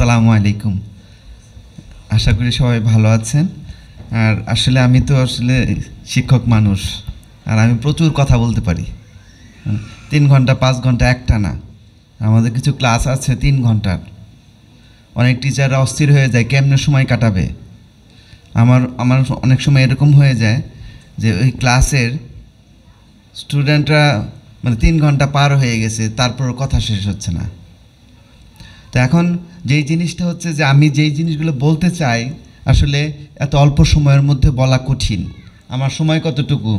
আসসালামু আলাইকুম। আশা করি সবাই ভালো আছেন। আর আসলে আমি তো আসলে শিক্ষক মানুষ, আর আমি প্রচুর কথা বলতে পারি। 3 ঘন্টা 5 ঘন্টা একটানা আমাদের কিছু ক্লাস আছে 3 ঘন্টার। অনেক টিচাররা অস্থির হয়ে যায় কেমনে সময় কাটাবে। আমার আমার অনেক সময় এরকম হয়ে যায় যে ওই ক্লাসের স্টুডেন্টরা মানে 3 ঘন্টা পার হয়ে গেছে, তারপরও কথা শেষ হচ্ছে না। তো এখন যেই জিনিসটা হচ্ছে যে আমি যেই জিনিসগুলো বলতে চাই আসলে এত অল্প সময়ের মধ্যে বলা কঠিন। আমার সময় কতটুকু?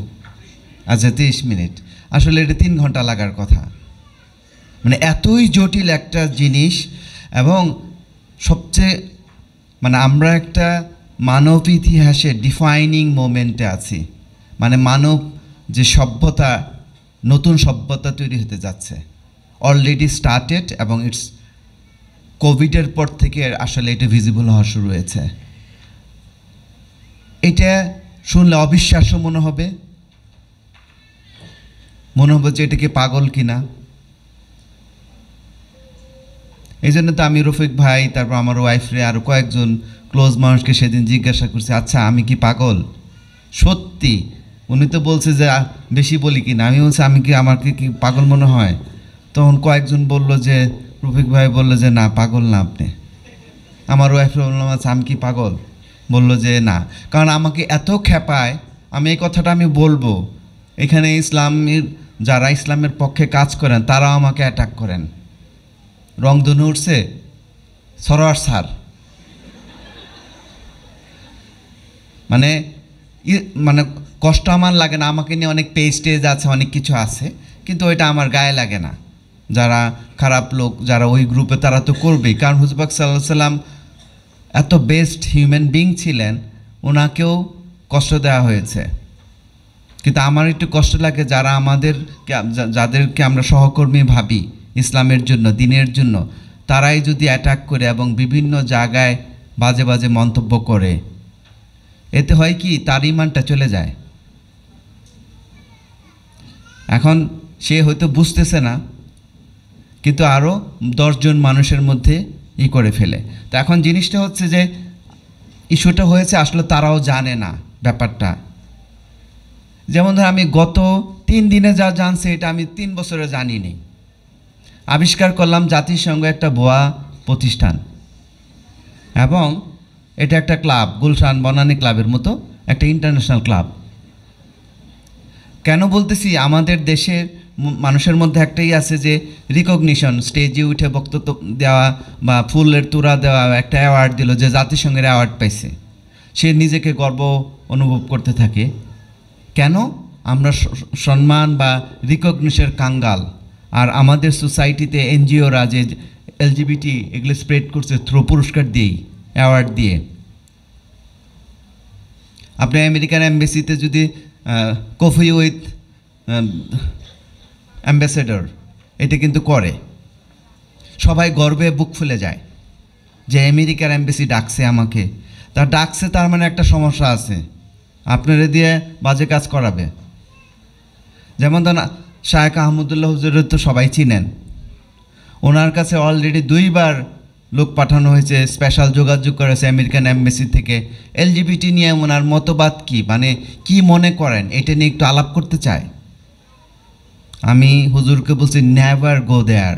আচ্ছা, 30 মিনিট। আসলে এটা 3 ঘন্টা লাগার কথা। মানে এতই জটিল একটা জিনিস। এবং সবচেয়ে মানে আমরা একটা মানব ইতিহাসে ডিফাইনিং মোমেন্টে আছি। মানে মানব যে সভ্যতা, নতুন সভ্যতা তৈরি হতে যাচ্ছে, অলরেডি স্টার্টেড, এবং ইটস কোভিডের পর থেকে আসলে এটা ভিজিবল হওয়া শুরু হয়েছে। এটা শুনলে অবিশ্বাস্য মনে হবে যে এটা কি পাগল কিনা। এই জন্য তো আমি রফিক ভাই, তারপর আমার ওয়াইফরে, আরও কয়েকজন ক্লোজ মানুষকে সেদিন জিজ্ঞাসা করছি, আচ্ছা আমি কি পাগল? সত্যি উনি তো বলছে যে বেশি বলি কিনা। আমি বলছি আমাকে কি পাগল মনে হয়? তখন কয়েকজন বলল যে, রফিক ভাই বললো যে না, পাগল না আপনি। আমার ওয়াইফরে বললাম, আচ্ছা আমি কি পাগল? বললো যে না, কারণ আমাকে এত খেপায়। আমি এই কথাটা আমি বলবো, এখানে যারা ইসলামের পক্ষে কাজ করেন তারাও আমাকে অ্যাটাক করেন। রংধনু উঠছে, সরোয়ার স্যার, মানে মানে কষ্ট আমার লাগে না। আমাকে নিয়ে অনেক পেজ আছে, অনেক কিছু আছে, কিন্তু ওইটা আমার গায়ে লাগে না। যারা খারাপ লোক, যারা ওই গ্রুপে, তারা তো করবেই। কারণ হুজুর পাক সাল্লাল্লাহু আলাইহি ওয়াসাল্লাম এত বেস্ট হিউম্যান বিং ছিলেন, ওনাকেও কষ্ট দেওয়া হয়েছে। কিন্তু আমার একটু কষ্ট লাগে যাদেরকে আমরা সহকর্মী ভাবি ইসলামের জন্য, দিনের জন্য, তারাই যদি অ্যাটাক করে এবং বিভিন্ন জায়গায় বাজে বাজে মন্তব্য করে, এতে হয় কি তার ইমানটা চলে যায়। এখন সে হয়তো বুঝতেছে না, কিন্তু আরও 10 জন মানুষের মধ্যে করে ফেলে। তো এখন জিনিসটা হচ্ছে যে ইস্যুটা হয়েছে আসলে তারাও জানে না ব্যাপারটা। যেমন ধর আমি গত 3 দিনে যা জানছি এটা আমি 3 বছরে জানিনি। আবিষ্কার করলাম জাতিসংঘ একটা ভুয়া প্রতিষ্ঠান, এবং এটা একটা ক্লাব, গুলশান বনানী ক্লাবের মতো একটা ইন্টারন্যাশনাল ক্লাব। কেন বলতেছি? আমাদের দেশের মানুষের মধ্যে একটাই আছে যে রিকগনিশন, স্টেজে উঠে বক্তব্য দেওয়া বা ফুলের তোড়া দেওয়া, একটা অ্যাওয়ার্ড দিল যে জাতিসংঘের অ্যাওয়ার্ড পাইছে, সে নিজেকে গর্ব অনুভব করতে থাকে। কেন? আমরা সম্মান বা রিকগনিশনের কাঙ্গাল। আর আমাদের সোসাইটিতে এনজিওরা যে এলজিবিটি এগুলো স্প্রেড করছে থ্রু পুরস্কার দিয়েই, অ্যাওয়ার্ড দিয়ে। আপনি আমেরিকান এম্বাসিতে যদি কফি উইথ অ্যাম্বাসেডর এটা কিন্তু করে, সবাই গর্বে বুক ফুলে যায় যে আমেরিকার এম্বাসি ডাকছে আমাকে। তার মানে একটা সমস্যা আছে, আপনারা দিয়ে বাজে কাজ করাবে। যেমন ধরুন শায়েখ আহমদুল্লাহ হুজুরের তো সবাই চিনেন। ওনার কাছে অলরেডি 2বার লোক পাঠানো হয়েছে, স্পেশাল যোগাযোগ করেছে আমেরিকান এম্বাসি থেকে। এলজিবিটি নিয়ে ওনার মতবাদ কী, মানে কি মনে করেন, এটা নিয়ে একটু আলাপ করতে চায়। আমি হুজুরকে বলছি নেভার গো দেয়ার,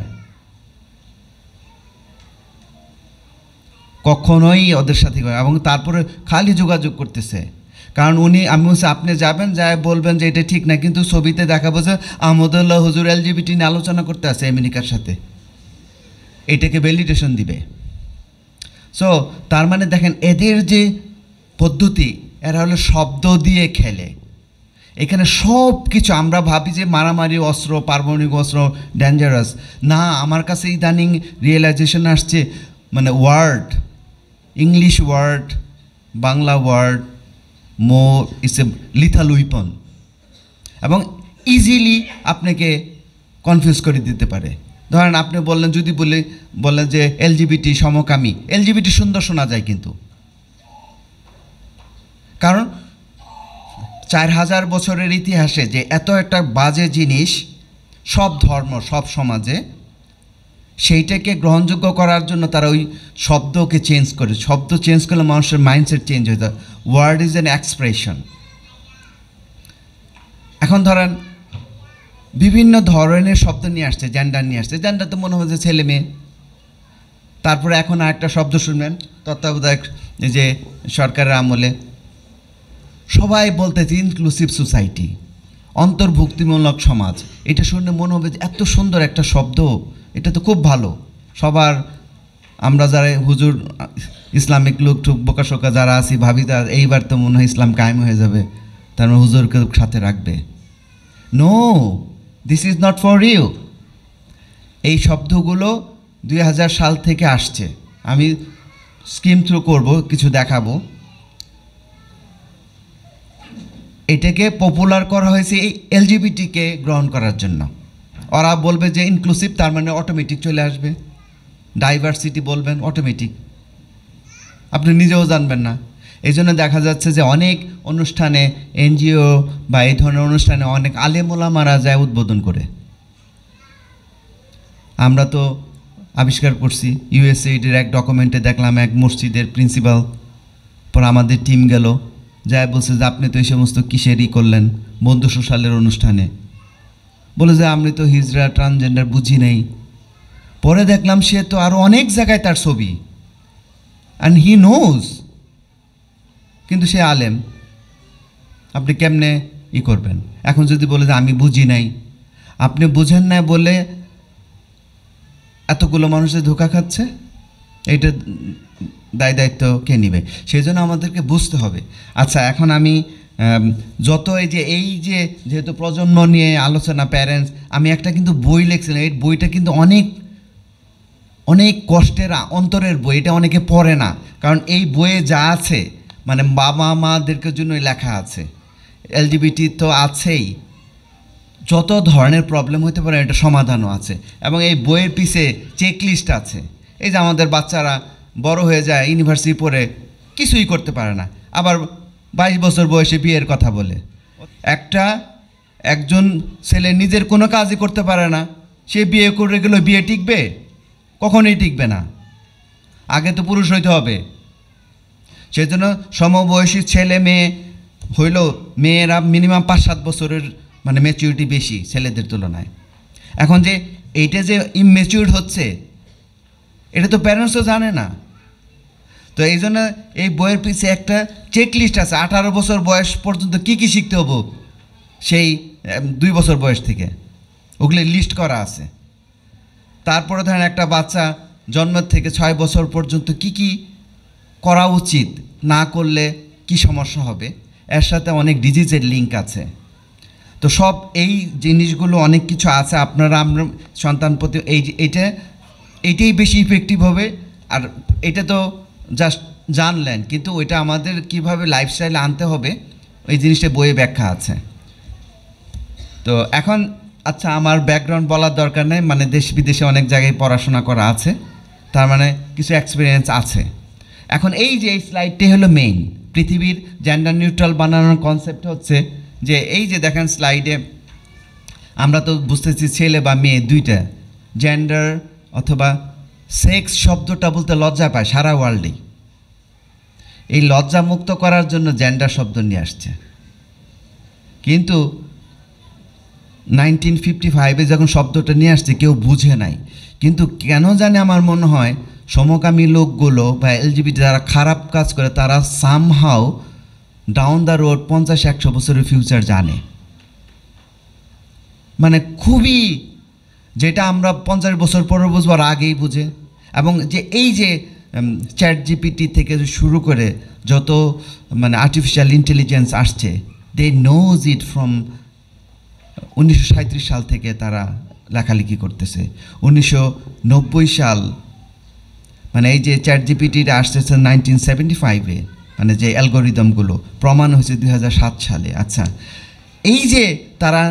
কখনোই ওদের সাথে। এবং তারপরে খালি যোগাযোগ করতেছে, কারণ আমি বলছি আপনি যাবেন, যায় বলবেন যে এটা ঠিক না, কিন্তু ছবিতে দেখাবো যে আহমদুল্লাহ হুজুর এলজিবিটি নিয়ে আলোচনা করতে আছে আমেরিকার সাথে, এটাকে ভ্যালিডেশন দিবে। সো তার মানে দেখেন এদের যে পদ্ধতি, এরা হলো শব্দ দিয়ে খেলে। এখানে সব কিছু আমরা ভাবি যে মারামারি অস্ত্র, পারমাণবিক অস্ত্র ডেঞ্জারাস না। আমার কাছে ইদানিং রিয়েলাইজেশন আসছে, মানে word, English word, Bangla word more it's a lethal weapon, এবং ইজিলি আপনাকে কনফিউজ করে দিতে পারে। ধরেন আপনি বললেন যে এলজিবিটি সমকামী, এলজিবিটি সুন্দর শোনা যায়, কিন্তু কারণ 4000 বছরের ইতিহাসে যে এত একটা বাজে জিনিস সব ধর্ম, সব সমাজে, সেইটাকে গ্রহণযোগ্য করার জন্য তারা ওই শব্দকে চেঞ্জ করে। শব্দ চেঞ্জ করলে মানুষের মাইন্ডসেট চেঞ্জ হয়ে যায়। Word is an expression. এখন ধরেন বিভিন্ন ধরনের শব্দ নিয়ে আসছে, জেন্ডার নিয়ে আসছে। জেন্ডার তো মনে হয় যে ছেলে মেয়ে। তারপরে এখন আরেকটা শব্দ শুনবেন তত্ত্বাবধায়ক যে সরকারের আমলে সবাই বলতেছে ইনক্লুসিভ সোসাইটি, অন্তর্ভুক্তিমূলক সমাজ। এটা শুনে মনে হবে যে এত সুন্দর একটা শব্দ, এটা তো খুব ভালো। সবার আমরা যারা হুজুর ইসলামিক লোক টুক বোকাশোকা যারা আছি ভাবি এইবার তো মনে হয় ইসলাম কায়েম হয়ে যাবে, তার মানে হুজুরকে সাথে রাখবে। No, this is not for you. এই শব্দগুলো 2000 সাল থেকে আসছে। আমি স্কিম থ্রু করব, কিছু দেখাবো। এটাকে পপুলার করা হয়েছে এই এলজিবিটিকে গ্রহণ করার জন্য। ওরা বলবে যে ইনক্লুসিভ, তার মানে অটোমেটিক চলে আসবে। ডাইভার্সিটি বলবেন, অটোমেটিক, আপনি নিজেও জানবেন না। এই জন্য দেখা যাচ্ছে যে অনেক অনুষ্ঠানে, এনজিও বা এই ধরনের অনুষ্ঠানে অনেক আলেম ওলামারা যায় উদ্বোধন করে। আমরা তো আবিষ্কার করছি, ইউএসএইডের এক ডকুমেন্টে দেখলাম এক মসজিদের প্রিন্সিপাল পর আমাদের টিম গেল, যায় বলছে যে আপনি তো এই সমস্ত কিসেরই করলেন বন্ধু সোশ্যালের অনুষ্ঠানে। বলে যে আমি তো হিজড়া ট্রান্সজেন্ডার বুঝি নেই। পরে দেখলাম সে তো আরও অনেক জায়গায় তার ছবি, অ্যান্ড হি নোজ, কিন্তু সে আলেম। আপনি কেমনে করবেন? এখন যদি বলে যে আমি বুঝি নাই, আপনি বুঝেন না বলে এতগুলো মানুষের ধোঁকা খাচ্ছে, এইটা দায়িত্ব কে নিবে? সেই জন্য আমাদেরকে বুঝতে হবে। আচ্ছা, এখন আমি যত এই যে যেহেতু প্রজন্ম নিয়ে আলোচনা, প্যারেন্টস, আমি একটা কিন্তু বই লিখছিলাম। এই বইটা কিন্তু অনেক অনেক কষ্টের অন্তরের বই। এটা অনেকে পড়ে না, কারণ এই বইয়ে যা আছে মানে বাবা মাদেরকে জন্যই লেখা আছে। এলজিবিটি তো আছেই, যত ধরনের প্রবলেম হতে পারে এটা সমাধানও আছে, এবং এই বইয়ের পিছে চেকলিস্ট আছে। এই যে আমাদের বাচ্চারা বড় হয়ে যায়, ইউনিভার্সিটি পড়ে কিছুই করতে পারে না, আবার 22 বছর বয়সে বিয়ের কথা বলে। একজন ছেলে নিজের কোনো কাজই করতে পারে না, সে বিয়ে করে গেলে বিয়ে টিকবে? কখনোই টিকবে না। আগে তো পুরুষ হইতে হবে। সেই জন্য সমবয়সী ছেলে মেয়ে হইল, মেয়েরা মিনিমাম 5-7 বছরের মানে ম্যাচিউরিটি বেশি ছেলেদের তুলনায়। এখন যে এইটা যে ইমম্যাচিউর হচ্ছে, এটা তো প্যারেন্টসও জানে না। তো এই জন্য এই বইয়ের পিছিয়ে একটা চেকলিস্ট আছে, 18 বছর বয়স পর্যন্ত কী কী শিখতে হবো, সেই 2 বছর বয়স থেকে ওগুলো লিস্ট করা আছে। তারপরে ধরেন একটা বাচ্চা জন্মের থেকে 6 বছর পর্যন্ত কি কি করা উচিত, না করলে কি সমস্যা হবে, এর সাথে অনেক ডিজিজের লিঙ্ক আছে। তো সব এই জিনিসগুলো অনেক কিছু আছে। আপনারা আমরা সন্তান প্রতি এইটাই বেশি ইফেক্টিভ হবে। আর এটা তো জাস্ট জানলেন, কিন্তু ওইটা আমাদের কিভাবে লাইফস্টাইলে আনতে হবে ওই জিনিসটা বইয়ে ব্যাখ্যা আছে। তো এখন আচ্ছা, আমার ব্যাকগ্রাউন্ড বলার দরকার নেই, মানে দেশ বিদেশে অনেক জায়গায় পড়াশোনা করা আছে, তার মানে কিছু এক্সপিরিয়েন্স আছে। এখন এই যে এই স্লাইডটি হলো মেইন পৃথিবীর জেন্ডার নিউট্রাল বানানোর কনসেপ্ট হচ্ছে যে এই যে দেখেন স্লাইডে আমরা তো বুঝতেছি ছেলে বা মেয়ে দুইটা। জেন্ডার অথবা সেক্স শব্দটা বলতে লজ্জা পায় সারা ওয়ার্ল্ডেই। এই লজ্জা মুক্ত করার জন্য জেন্ডার শব্দ নিয়ে আসছে। কিন্তু 1955-এ যখন শব্দটা নিয়ে আসছে কেউ বুঝে নাই। কিন্তু কেন জানে আমার মনে হয় সমকামী লোকগুলো বা এলজিবিটি যারা খারাপ কাজ করে তারা সামহাও ডাউন দ্য রোড 50-100 বছরের ফিউচার জানে। মানে খুবই, যেটা আমরা 50 বছর পরে বুঝবো আর আগেই বুঝে। এবং যে এই যে চ্যাট জিপিটি থেকে শুরু করে যত মানে আর্টিফিশিয়াল ইন্টেলিজেন্স আসছে, দে নোজ ইট ফ্রম 1937 সাল থেকে তারা লেখালেখি করতেছে। 1990 সাল মানে এই যে চ্যাট জিপিটিটা আসতেছে 1975-এ, মানে যে অ্যালগোরিদমগুলো প্রমাণ হয়েছে 2007 সালে। আচ্ছা, এই যে তারা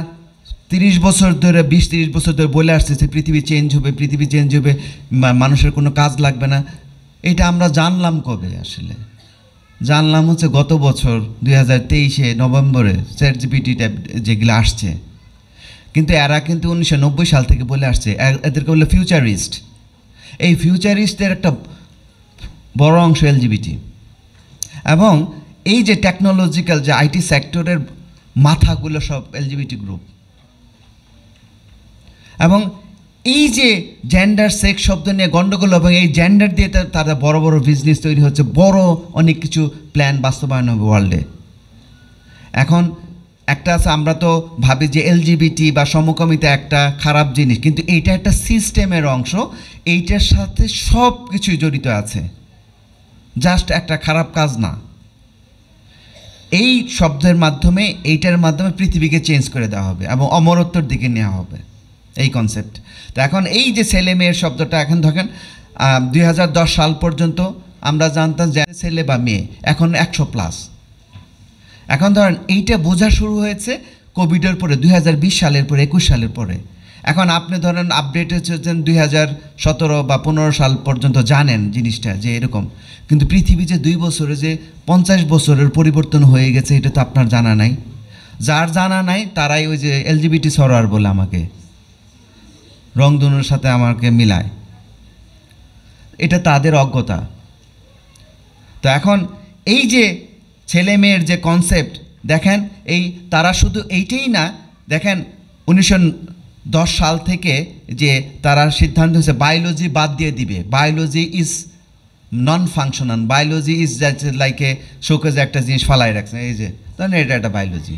30 বছর ধরে 20-30 বছর ধরে বলে আসতেছে পৃথিবী চেঞ্জ হবে, পৃথিবী চেঞ্জ হবে, মানুষের কোনো কাজ লাগবে না। এটা আমরা জানলাম কবে? আসলে জানলাম হচ্ছে গত বছর 2023-এ নভেম্বরে চ্যাট জিপিটিটা যেগুলো আসছে। কিন্তু এরা কিন্তু 1990 সাল থেকে বলে আসছে, এদেরকে বলে ফিউচারিস্ট। এই ফিউচারিস্টদের একটা বড় অংশ এলজিবিটি। এবং এই যে টেকনোলজিক্যাল যে আইটি সেক্টরের মাথাগুলো সব এলজিবিটি গ্রুপ। এবং এই যে জেন্ডার সেক্স শব্দ নিয়ে গণ্ডগোল এবং এই জেন্ডার দিয়ে তারা বড় বড় বিজনেস তৈরি হচ্ছে, বড় অনেক কিছু প্ল্যান বাস্তবায়ন হবে ওয়ার্ল্ডে। এখন একটা আছে, আমরা তো ভাবি যে এলজিবিটি বা সমকামিতা একটা খারাপ জিনিস, কিন্তু এইটা একটা সিস্টেমের অংশ, এইটার সাথে সব কিছুই জড়িত আছে, জাস্ট একটা খারাপ কাজ না। এই শব্দের মাধ্যমে, এইটার মাধ্যমে পৃথিবীকে চেঞ্জ করে দেওয়া হবে এবং অমরত্বর দিকে নেওয়া হবে এই কনসেপ্ট। তো এখন এই যে ছেলে মেয়ের শব্দটা, এখন দেখেন 2010 সাল পর্যন্ত আমরা জানতাম যে ছেলে বা মেয়ে, এখন 100+। এখন ধরেন এইটা বোঝা শুরু হয়েছে কোভিডের পরে, 2020 সালের পরে, 21 সালের পরে। এখন আপনি ধরেন আপডেট হচ্ছেন 2017 বা 15 সাল পর্যন্ত জানেন জিনিসটা যে এরকম, কিন্তু পৃথিবী যে 2 বছরে যে 50 বছরের পরিবর্তন হয়ে গেছে এটা তো আপনার জানা নাই। যার জানা নাই তারাই ওই যে এলজিবিটি সরার বলে আমাকে রংধনুর সাথে আমাকে মিলায়, এটা তাদের অজ্ঞতা। তো এখন এই যে ছেলে মেয়ের যে কনসেপ্ট দেখেন, এই তারা শুধু এইটাই না, দেখেন 1910 সাল থেকে যে তারা সিদ্ধান্ত হয়েছে বায়োলজি বাদ দিয়ে দিবে, biology is non functional, biology is like a শোকেজে একটা জিনিস ফালাই রাখছে, এই যে ধরেন এটা একটা বায়োলজি,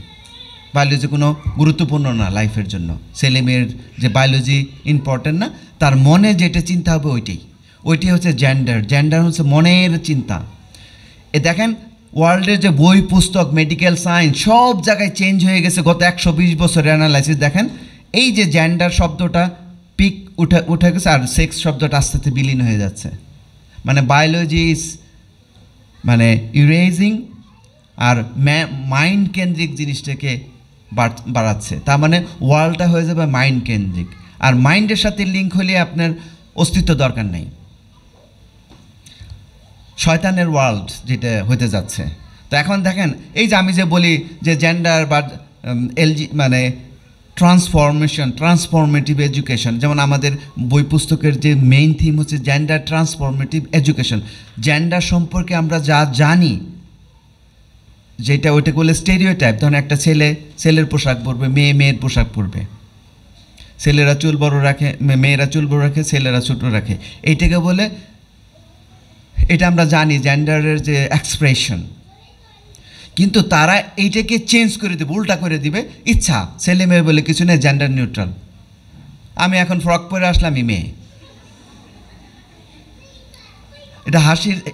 বায়োলজি কোনো গুরুত্বপূর্ণ না লাইফের জন্য, ছেলে মেয়ের যে বায়োলজি ইম্পর্টেন্ট না, তার মনে যেটা চিন্তা হবে ওইটাই হচ্ছে জেন্ডার। জেন্ডার হচ্ছে মনের চিন্তা। এ দেখেন ওয়ার্ল্ডের যে বই পুস্তক, মেডিকেল সায়েন্স সব জায়গায় চেঞ্জ হয়ে গেছে গত 120 বছরের অ্যানালাইসিস। দেখেন এই যে জেন্ডার শব্দটা পিক উঠে গেছে, আর সেক্স শব্দটা আস্তে আস্তে বিলীন হয়ে যাচ্ছে। মানে বায়োলজি ইজ মানে ইরেজিং, আর মাইন্ড কেন্দ্রিক জিনিসটাকে বাড়াচ্ছে। তার মানে ওয়ার্ল্ডটা হয়ে যাবে মাইন্ড কেন্দ্রিক, আর মাইন্ডের সাথে লিঙ্ক হলে আপনার অস্তিত্ব দরকার নেই। শয়তানের ওয়ার্ল্ড যেটা হতে যাচ্ছে। তো এখন দেখেন এই যে আমি যে বলি যে জেন্ডার বা মানে ট্রান্সফরমেটিভ এডুকেশন, যেমন আমাদের বই পুস্তকের যে মেইন থিম হচ্ছে জেন্ডার ট্রান্সফরমেটিভ এডুকেশন। জেন্ডার সম্পর্কে আমরা যা জানি, যেটা ওইটা বলে স্টেরিওটাইপ, ধরুন একটা ছেলের পোশাক পরবে, মেয়ের পোশাক পরবে, ছেলেরা চুল বড় রাখে, মেয়েরা চুল বড় রাখে, ছেলেরা ছোট রাখে, এইটাকে বলে, এটা আমরা জানি জেন্ডারের যে এক্সপ্রেশন। কিন্তু তারা এইটাকে চেঞ্জ করে দেবে, উল্টা করে দিবে, ইচ্ছা ছেলে মেয়ে বলে কিছু নেই, জেন্ডার নিউট্রাল। আমি এখন ফ্রক পরে আসলাম, আমি মেয়ে।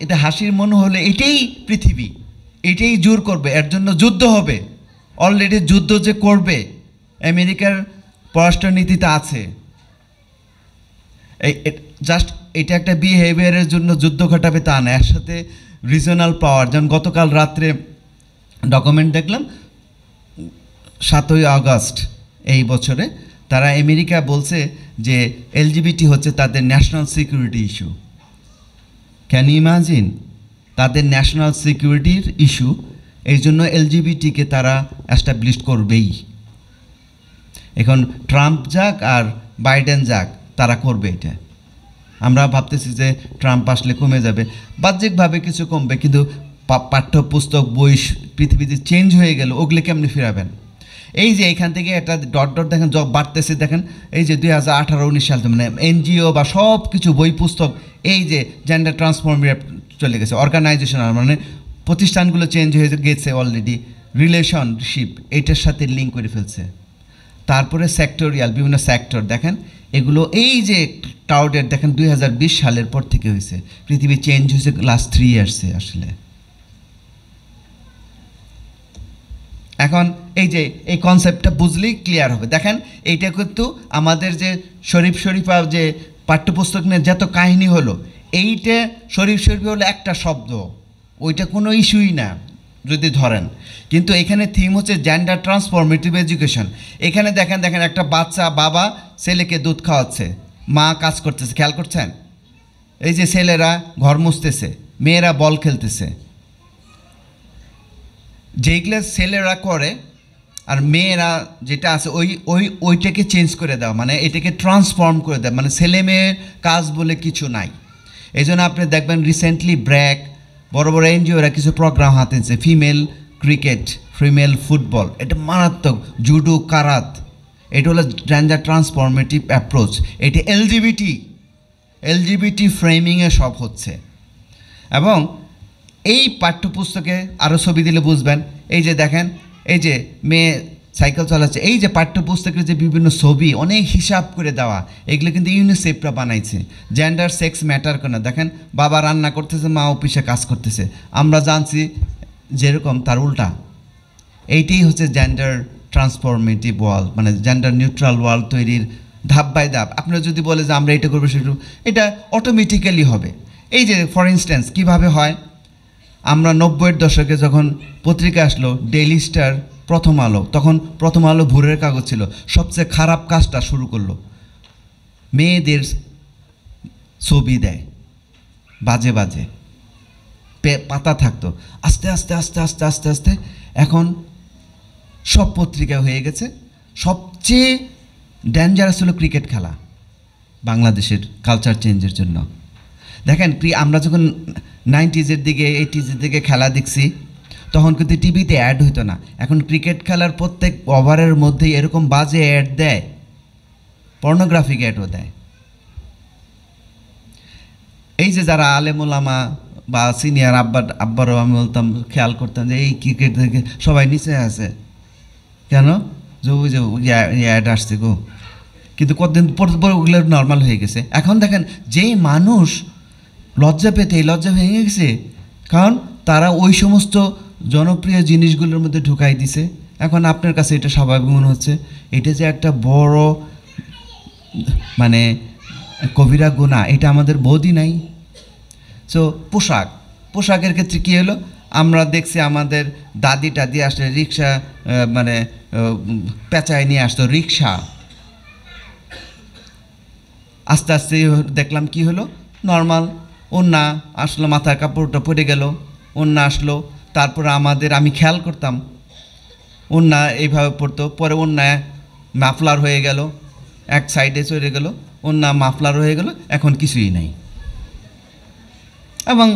এটা হাসির মনে হলে এটাই পৃথিবী, এটাই জোর করবে, এর জন্য যুদ্ধ হবে। অলরেডি যুদ্ধ যে করবে আমেরিকার পররাষ্ট্রনীতিতে আছে। জাস্ট এটা একটা বিহেভিয়ারের জন্য যুদ্ধ ঘটাবে তা না, এর সাথে রিজনাল পাওয়ার। যেমন গতকাল রাত্রে ডকুমেন্ট দেখলাম, 7ই আগস্ট এই বছরে তারা আমেরিকা বলছে যে এলজিবিটি হচ্ছে তাদের national security issue. Can you imagine? তাদের ন্যাশনাল সিকিউরিটির ইস্যু, এই জন্য এলজিবিটিকে তারা এস্টাবলিশ করবেই। এখন ট্রাম্প যাক আর বাইডেন যাক, তারা করবে এটা। আমরা ভাবতেছি যে ট্রাম্প আসলে কমে যাবে, বাহ্যিকভাবে কিছু কমবে, কিন্তু পাঠ্যপুস্তক বই পৃথিবীতে চেঞ্জ হয়ে গেল, ওগুলো কেমনি ফিরাবেন? এই যে এখান থেকে একটা ডট দেখেন জব বাড়তেছে, দেখেন এই যে 2018-19 সাল মানে এনজিও বা সব কিছু বই পুস্তক এই যে জেন্ডার ট্রান্সফরমেটিভ চলে গেছে, অর্গানাইজেশন মানে প্রতিষ্ঠানগুলো চেঞ্জ হয়ে গেছে অলরেডি, রিলেশনশিপ এইটার সাথে লিঙ্ক করে ফেলছে। তারপরে সেক্টরিয়াল বিভিন্ন সেক্টর দেখেন, এগুলো এই যে ক্রাউডের দেখেন 2020 সালের পর থেকে হয়েছে, পৃথিবী চেঞ্জ হয়েছে লাস্ট 3 ইয়ার্সে আসলে। এখন এই যে এই কনসেপ্টটা বুঝলেই ক্লিয়ার হবে। দেখেন এইটা কিন্তু আমাদের যে শরীফা যে পাঠ্যপুস্তক নিয়ে যত কাহিনী হলো, এইটা শরীফ হলো একটা শব্দ, ওইটা কোনো ইস্যুই না যদি ধরেন। কিন্তু এখানে থিম হচ্ছে জেন্ডার ট্রান্সফরমেটিভ এডুকেশন। এখানে দেখেন একটা বাচ্চা বাবা ছেলেকে দুধ খাওয়াচ্ছে, মা কাজ করতেছে, খেয়াল করছেন? এই যে ছেলেরা ঘর মুছতেছে, মেয়েরা বল খেলতেছে। যেইগুলো ছেলেরা করে আর মেয়েরা যেটা আছে ওইটাকে চেঞ্জ করে দেওয়া, মানে এটাকে ট্রান্সফর্ম করে দেওয়া, মানে ছেলে মেয়ের কাজ বলে কিছু নাই। এই জন্য আপনি দেখবেন রিসেন্টলি ব্র্যাক বড় বড় এনজিওরা কিছু প্রোগ্রাম হাতে নিচ্ছে, ফিমেল ক্রিকেট, ফিমেল ফুটবল, এটা মারাত্মক, জুডো, কারাত, এটা হলো জেন্ডার ট্রান্সফরমেটিভ অ্যাপ্রোচ। এটি এলজিবিটি ফ্রেমিংয়ে সব হচ্ছে। এবং এই পাঠ্যপুস্তকে আরও ছবি দিলে বুঝবেন, এই যে দেখেন, এই যে মেয়ে সাইকেল চালাচ্ছে, এই যে পাঠ্যপুস্তকের যে বিভিন্ন ছবি অনেক হিসাব করে দেওয়া, এগুলো কিন্তু ইউনিসেফরা বানাইছে। জেন্ডার সেক্স ম্যাটার করে না। দেখেন বাবা রান্না করতেছে, মা অফিসে কাজ করতেছে, আমরা জানছি যেরকম তার উল্টা। এইটাই হচ্ছে জেন্ডার ট্রান্সফরমেটিভ ওয়ার্ল্ড, মানে জেন্ডার নিউট্রাল ওয়ার্ল্ড তৈরির ধাপ বাই ধাপ। আপনারা যদি বলে যে আমরা এটা করবো সেটা, এটা অটোমেটিক্যালি হবে। এই যে ফর ইনস্ট্যান্স কীভাবে হয়, আমরা 90-এর দশকে যখন পত্রিকা আসলো ডেইলি স্টার, প্রথম আলো, তখন প্রথম আলো ভোরের কাগজ ছিল, সবচেয়ে খারাপ কাজটা শুরু করলো, মেয়েদের ছবি দেয় বাজে বাজে, পাতা থাকতো। আস্তে আস্তে আস্তে আস্তে আস্তে আস্তে এখন সব পত্রিকা হয়ে গেছে। সবচেয়ে ডেঞ্জারাস হলো ক্রিকেট খেলা বাংলাদেশের কালচার চেঞ্জের জন্য। দেখেন আমরা যখন 90s-এর দিকে 80s-এর দিকে খেলা দেখছি, তখন কিন্তু টিভিতে অ্যাড হইতো না। এখন ক্রিকেট খেলার প্রত্যেক ওভারের মধ্যেই এরকম বাজে অ্যাড দেয়, পর্নোগ্রাফিক অ্যাডও দেয়। এই যে যারা আলেম ওলামা বা সিনিয়র আব্বারও আমি বলতাম, খেয়াল করতাম যে এই ক্রিকেট থেকে সবাই নিচে আছে কেন, যে ওই যে অ্যাড আসছে গো, কিন্তু কতদিন পর ওগুলো নর্মাল হয়ে গেছে। এখন দেখেন যেই মানুষ লজ্জা পেতে লজ্জা ভেঙে গেছে, কারণ তারা ওই সমস্ত জনপ্রিয় জিনিসগুলোর মধ্যে ঢুকাই দিছে। এখন আপনার কাছে এটা স্বাভাবিক মনে হচ্ছে, এটা যে একটা বড় মানে কবিরা গুনাহ, এটা আমাদের বোধই নাই। সো পোশাকের ক্ষেত্রে কী হলো, আমরা দেখছি আমাদের দাদি টাদি আসলে রিক্সা মানে পেঁচায় নিয়ে আসতো রিক্সা, আস্তে আস্তে দেখলাম কি হলো, নর্মাল ওন্না আসলো, মাথার কাপড়টা পড়ে গেল, ওন্না আসলো। তারপরে আমি খেয়াল করতাম ওন্না এইভাবে পড়তো, পরে ওন্না মাফলার হয়ে গেল, এক সাইডে চলে গেল, ওন্না মাফলার হয়ে গেল, এখন কিছুই নাই। এবং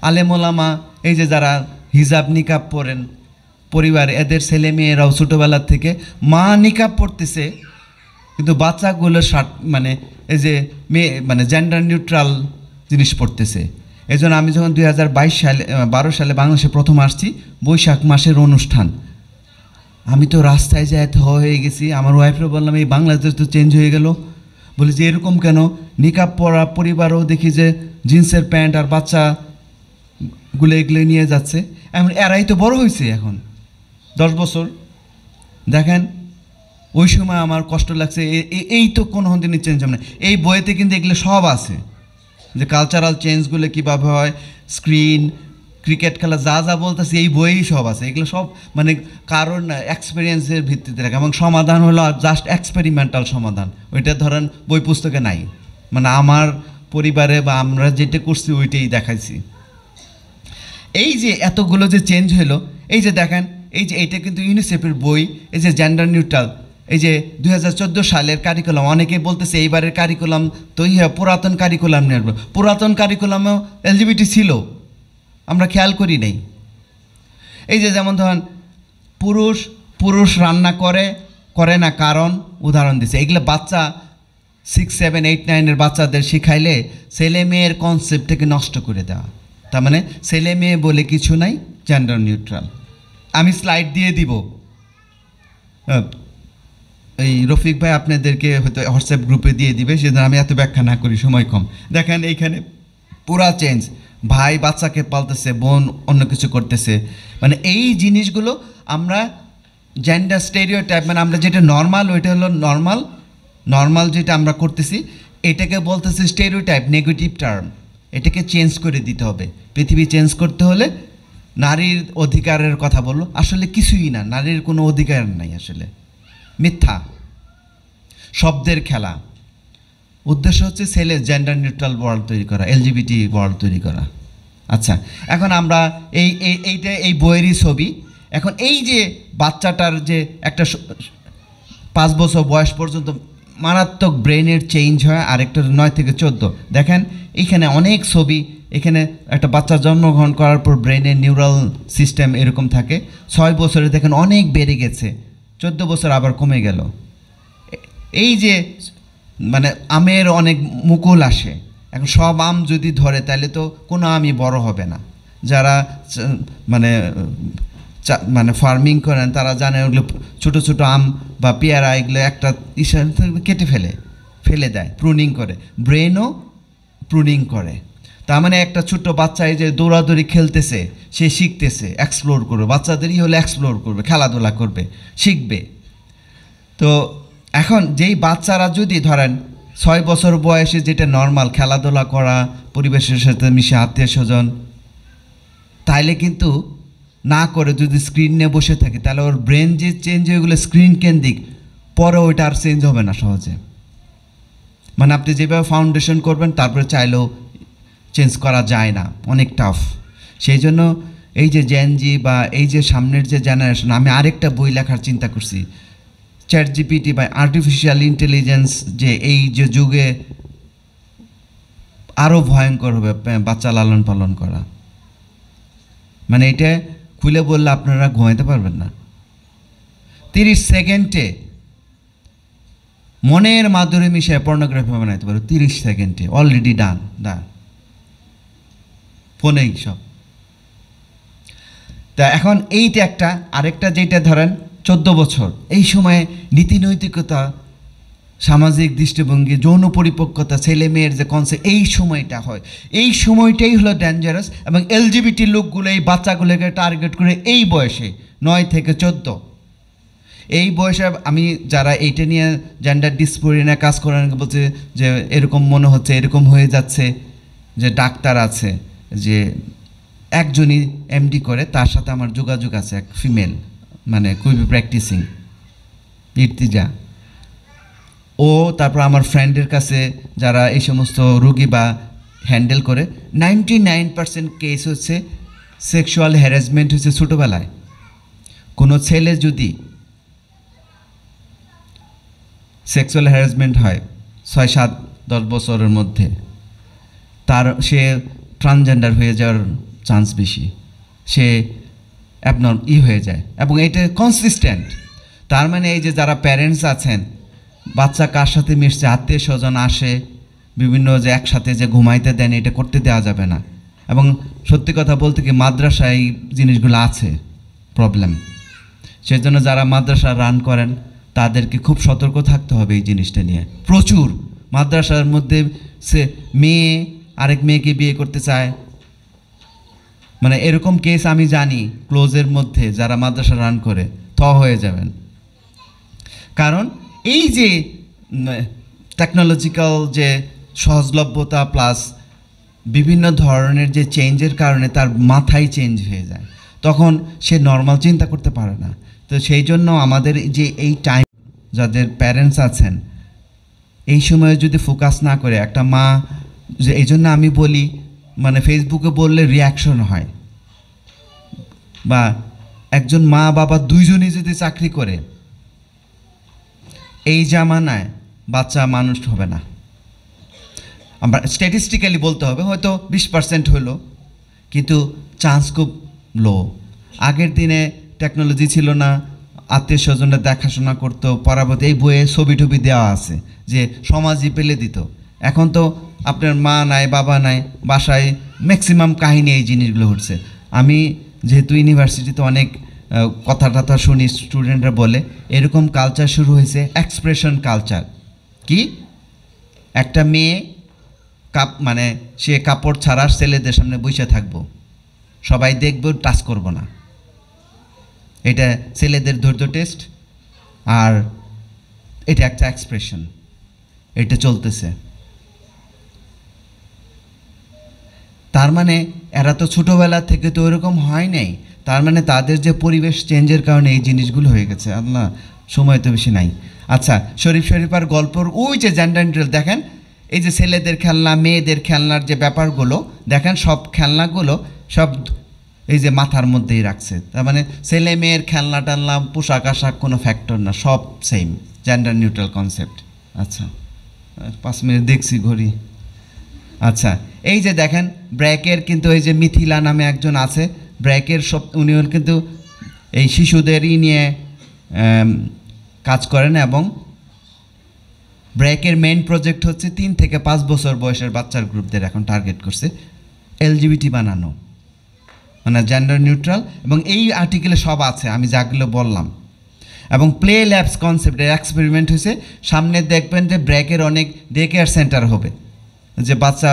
আলেমোলামা এই যে যারা হিজাব নিকাব পরেন পরিবার, এদের ছেলে মেয়েরাও ছোটোবেলার থেকে মা নিকাব পড়তেছে, কিন্তু বাচ্চাগুলো মানে এই যে মেয়ে মানে জেন্ডার নিউট্রাল জিনিস পড়তেছে। এই জন্য আমি যখন 2012 সালে বাংলাদেশে প্রথম আসছি, বৈশাখ মাসের অনুষ্ঠান, আমি তো রাস্তায় যায় হয়ে গেছি। আমার ওয়াইফরে বললাম এই বাংলাদেশ তো চেঞ্জ হয়ে গেল, বলে যে এরকম কেন, নিকাব পরা পরিবারও দেখি যে জিন্সের প্যান্ট আর বাচ্চাগুলো এগুলো নিয়ে যাচ্ছে। এমন এরাই তো বড় হয়েছে এখন 10 বছর। দেখেন ওই সময় আমার কষ্ট লাগছে, এই তো কোনো দিনই চেঞ্জ হবে না। এই বইতে কিন্তু এগুলো সব আছে, যে কালচারাল চেঞ্জগুলো কীভাবে হয়, স্ক্রিন, ক্রিকেট খেলা, যা যা বলতেছে এই বইয়েই সব আছে। এগুলো সব মানে কারণ এক্সপিরিয়েন্সের ভিত্তিতে রাখে, এবং সমাধান হলো জাস্ট এক্সপেরিমেন্টাল সমাধান, ওইটা ধরেন বই পুস্তকে নাই। মানে আমার পরিবারে বা আমরা যেটা করছি ওইটাই দেখাইছি। এই যে এতগুলো যে চেঞ্জ হলো, এই যে দেখেন, এই যে এইটা কিন্তু ইউনিসেফের বই, এই যে জেন্ডার নিউট্রাল, এই যে 2014 সালের কারিকুলাম, অনেকেই বলতেছে এইবারের কারিকুলাম তো পুরাতন কারিকুলাম নেব। পুরাতন কারিকুলামেও এলজিবিটি ছিল, আমরা খেয়াল করি নাই। এই যে যেমন ধরেন পুরুষ রান্না করে না, কারণ উদাহরণ দিছে, এগুলো বাচ্চা 6, 7, 8, 9-এর বাচ্চাদের শিখাইলে ছেলে মেয়ের কনসেপ্টটাকে নষ্ট করে দেওয়া। তার মানে ছেলে মেয়ে বলে কিছু নাই, জেন্ডার নিউট্রাল। আমি স্লাইড দিয়ে দিব, এই রফিক ভাই আপনাদেরকে হয়তো হোয়াটসঅ্যাপ গ্রুপে দিয়ে দিবে, সেজন্য আমি এত ব্যাখ্যা না করি, সময় কম। দেখেন এইখানে পুরা চেঞ্জ, ভাই বাচ্চাকে পালতেছে, বোন অন্য কিছু করতেছে। মানে এই জিনিসগুলো আমরা জেন্ডার স্টেরিওটাইপ, মানে আমরা যেটা নর্মাল, ওইটা হলো নর্মাল যেটা আমরা করতেছি, এটাকে বলতেছি স্টেরিওটাইপ, নেগেটিভ টার্ম। এটাকে চেঞ্জ করে দিতে হবে। পৃথিবী চেঞ্জ করতে হলে নারীর অধিকারের কথা বললো, আসলে কিছুই না, নারীর কোনো অধিকার নাই, আসলে মিথ্যা, শব্দের খেলা। উদ্দেশ্য হচ্ছে জেন্ডার নিউট্রাল ওয়ার্ল্ড তৈরি করা, এলজিবিটি ওয়ার্ল্ড তৈরি করা। আচ্ছা, এখন আমরা এই বইয়েরই ছবি, এখন এই যে বাচ্চাটার যে একটা 5 বছর বয়স পর্যন্ত মারাত্মক ব্রেনের চেঞ্জ হয়, আরেকটা 9 থেকে 14। দেখেন এইখানে অনেক ছবি, এখানে একটা বাচ্চা জন্মগ্রহণ করার পর ব্রেনের নিউরাল সিস্টেম এরকম থাকে, 6 বছরে দেখেন অনেক বেড়ে গেছে, 14 বছর আবার কমে গেল। এই যে মানে আমের অনেক মুকুল আসে, এখন সব আম যদি ধরে তাহলে তো কোনো আমই বড় হবে না। যারা মানে মানে ফার্মিং করেন তারা জানে ওগুলো ছোটো ছোটো আম বা পেয়ারা এগুলো একটা কেটে ফেলে দেয়, প্রুনিং করে। ব্রেনও প্রুনিং করে। তার মানে একটা ছোট্ট বাচ্চা এই যে দৌড়াদৌড়ি খেলতেছে, সে শিখতেছে, এক্সপ্লোর করবে। বাচ্চাদেরই হলে এক্সপ্লোর করবে, খেলাধুলা করবে, শিখবে। তো এখন যেই বাচ্চারা যদি ধরেন 6 বছর বয়সে যেটা নর্মাল খেলাধুলা করা, পরিবেশের সাথে মিশে, আত্মীয় স্বজন, তাইলে কিন্তু না করে যদি স্ক্রিন নিয়ে বসে থাকে তাহলে ওর ব্রেন যে চেঞ্জ হয়ে গেলে স্ক্রিন কেন্দ্রিক, পরে ওইটা আর চেঞ্জ হবে না সহজে। মানে আপনি যেভাবে ফাউন্ডেশন করবেন তারপরে চাইলেও চেঞ্জ করা যায় না, অনেক টাফ। সেই জন্য এই যে জেনজি বা এই যে সামনের যে জেনারেশন, আমি আরেকটা বই লেখার চিন্তা করছি, চ্যাট জিপিটি বা আর্টিফিশিয়াল ইন্টেলিজেন্স, যে এই যে যুগে আরও ভয়ঙ্কর হবে বাচ্চা লালন পালন করা। মানে এটা খুলে বললে আপনারা ঘুমাইতে পারবেন না। 30 সেকেন্ডে মনের মাধুরী মিশিয়ে পর্নোগ্রাফি বানাইতে পারো, 30 সেকেন্ডে, অলরেডি ডান ফোনেই সব। তা এখন এইটা একটা, আরেকটা যেটা ধরেন 14 বছর, এই সময়ে নীতি নৈতিকতা, সামাজিক দৃষ্টিভঙ্গি, যৌন পরিপক্কতা, ছেলে মেয়ের যে কনসেপ্ট, এই সময়টা হয়, এই সময়টাই হলো ডেঞ্জারাস। এবং এলজিবিটি লোকগুলো এই বাচ্চাগুলোকে টার্গেট করে এই বয়সে 9 থেকে 14, এই বয়সে আমি যারা এইটা নিয়ে জেন্ডার ডিসফোরিয়া নিয়ে কাজ করেন বলছে যে এরকম মনে হচ্ছে, এরকম হয়ে যাচ্ছে, যে ডাক্তার আছে যে একজনই এমডি করে, তার সাথে আমার যোগাযোগ আছে, এক ফিমেল, মানে খুবই প্র্যাকটিসিং, ইর্তিজা। ও তারপর আমার ফ্রেন্ডের কাছে যারা এই সমস্ত রোগী বা হ্যান্ডেল করে, 99% কেস হচ্ছে সেক্সুয়াল হ্যারাসমেন্ট হচ্ছে ছোটোবেলায়। কোনো ছেলে যদি সেক্সুয়াল হ্যারাসমেন্ট হয় 6, 7, 10 বছরের মধ্যে, সে ট্রান্সজেন্ডার হয়ে যাওয়ার চান্স বেশি, সে হয়ে যায়। এবং এটা কনসিস্টেন্ট। তার মানে এই যে যারা প্যারেন্টস আছেন, বাচ্চা কার সাথে মিশছে, আত্মীয় স্বজন আসে বিভিন্ন, যে একসাথে যে ঘুমাইতে দেন, এটা করতে দেওয়া যাবে না। এবং সত্যি কথা বলতে কি, মাদ্রাসায় এই জিনিসগুলো আছে প্রবলেম। সেই জন্য যারা মাদ্রাসা রান করেন তাদেরকে খুব সতর্ক থাকতে হবে এই জিনিসটা নিয়ে। প্রচুর মাদ্রাসার মধ্যে সে মেয়ে আরেক মেয়েকে বিয়ে করতে চায়, মানে এরকম কেস আমি জানি ক্লোজের মধ্যে, যারা মাদ্রাসা রান করে হয়ে যাবেন। কারণ এই যে টেকনোলজিক্যাল যে সহজলভ্যতা প্লাস বিভিন্ন ধরনের যে চেঞ্জের কারণে তার মাথায় চেঞ্জ হয়ে যায়, তখন সে নর্মাল চিন্তা করতে পারে না। তো সেই জন্য আমাদের যে এই টাইম, যাদের প্যারেন্টস আছেন, এই সময়ে যদি ফোকাস না করে একটা মা, যে এই জন্য আমি বলি, মানে ফেসবুকে বললে রিয়াকশন হয়, বা একজন মা বাবা দুইজনই যদি চাকরি করে, এই জামানায় বাচ্চা মানুষ হবে না। আমরা স্ট্যাটিস্টিক্যালি বলতে হবে, হয়তো 20% হলো, কিন্তু চান্স খুব লো। আগের দিনে টেকনোলজি ছিল না, আত্মীয় স্বজনরা দেখাশোনা করতো, পরবর্তী এই বইয়ে ছবি টবি দেওয়া আছে যে সমাজই পেলে দিত। এখন তো আপনার মা নাই, বাবা নাই, বাসায় ম্যাক্সিমাম কাহিনী এই জিনিসগুলো হচ্ছে। আমি যেহেতু ইউনিভার্সিটিতে অনেক কথা টথা শুনি, স্টুডেন্টরা বলে এরকম কালচার শুরু হয়েছে, এক্সপ্রেশন কালচার। কি, একটা মেয়ে মানে সে কাপড় ছাড়া ছেলেদের সামনে বসে থাকবো, সবাই দেখবো, টাচ করবো না। এটা ছেলেদের ধৈর্য টেস্ট, আর এটা একটা এক্সপ্রেশন, এটা চলতেছে। তার মানে এরা তো ছোটোবেলা থেকে তো ওইরকম হয় নাই, তার মানে তাদের যে পরিবেশ চেঞ্জের কারণে এই জিনিসগুলো হয়ে গেছে। আল্লাহ, সময় তো বেশি নাই। আচ্ছা, শরীফার গল্পর ওই যে জেন্ডার নিউট্রাল, দেখেন এই যে ছেলেদের খেলনা, মেয়েদের খেলনার যে ব্যাপারগুলো দেখেন, সব খেলনাগুলো সব এই যে মাথার মধ্যেই রাখছে, তার মানে ছেলে মেয়ের খেলনা টালনা পোশাক আশাক কোনো ফ্যাক্টর না, সব সেম, জেন্ডার নিউট্রাল কনসেপ্ট। আচ্ছা 5 মিনিট দেখছি ঘড়ি। আচ্ছা এই যে দেখেন ব্র্যাকের কিন্তু এই যে মিথিলা নামে একজন আছে, ব্র্যাকের সব উনিও কিন্তু এই শিশুদেরই নিয়ে কাজ করেন, এবং ব্র্যাকের মেইন প্রজেক্ট হচ্ছে 3 থেকে 5 বছর বয়সের বাচ্চার গ্রুপদের এখন টার্গেট করছে এলজিবিটি বানানো, মানে জেন্ডার নিউট্রাল। এবং এই আর্টিকেলে সব আছে আমি যাগুলো বললাম। এবং প্লে ল্যাবস কনসেপ্টের এক্সপেরিমেন্ট হয়েছে, সামনে দেখবেন যে ব্র্যাকের অনেক ডে কেয়ার সেন্টার হবে, যে বাচ্চা